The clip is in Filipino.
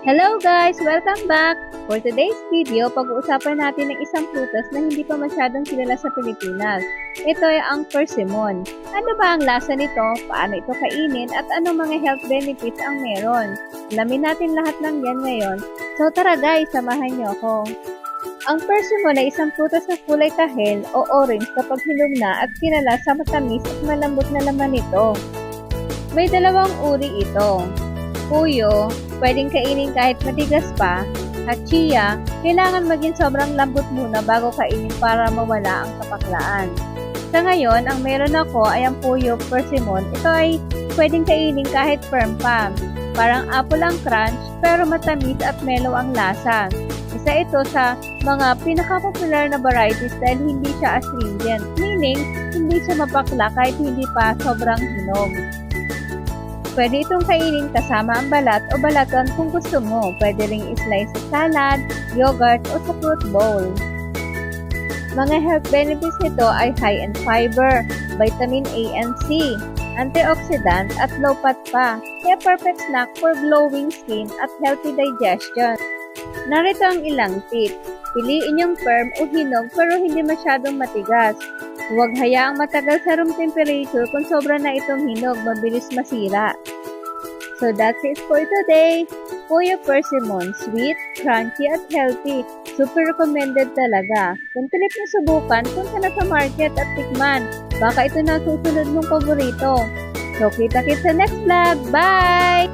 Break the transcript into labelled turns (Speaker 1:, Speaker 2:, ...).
Speaker 1: Hello guys! Welcome back! For today's video, pag-uusapan natin ng isang prutas na hindi pa masyadong kilala sa Pilipinas. Ito ay ang persimmon. Ano ba ang lasa nito? Paano ito kainin? At anong mga health benefits ang meron? Alamin natin lahat ng yan ngayon. So tara guys, samahan niyo ako. Ang persimmon ay isang prutas na kulay kahel o orange kapag hinog na at kilala sa matamis at malambot na laman nito. May dalawang uri ito. Puyo, pwedeng kainin kahit matigas pa, at chia, kailangan maging sobrang lambot muna bago kainin para mawala ang kapaklaan. Sa ngayon, ang meron ako ay ang puyo persimmon. Ito ay pwedeng kainin kahit firm pa. Parang apple ang crunch, pero matamis at mellow ang lasa. Isa ito sa mga pinaka-popular na varieties dahil hindi siya astringent, meaning hindi siya mapakla kahit hindi pa sobrang hinog. Pwede itong kainin kasama ang balat o balaton kung gusto mo. Pwede ring i-slice sa salad, yogurt o sa fruit bowl. Mga health benefits nito ay high in fiber, vitamin A and C, antioxidant at low fat pa. Kaya perfect snack for glowing skin at healthy digestion. Narito ang ilang tip. Piliin yung firm o hinog pero hindi masyadong matigas. Huwag hayaang matagal sa room temperature kung sobra na itong hinog, mabilis masira. So that's it for today. Puyo persimmon, sweet, crunchy at healthy. Super recommended talaga. Kung trip mo subukan, punta na sa market at tikman. Baka ito na susunod mong paborito. So kita-kits sa next vlog. Bye!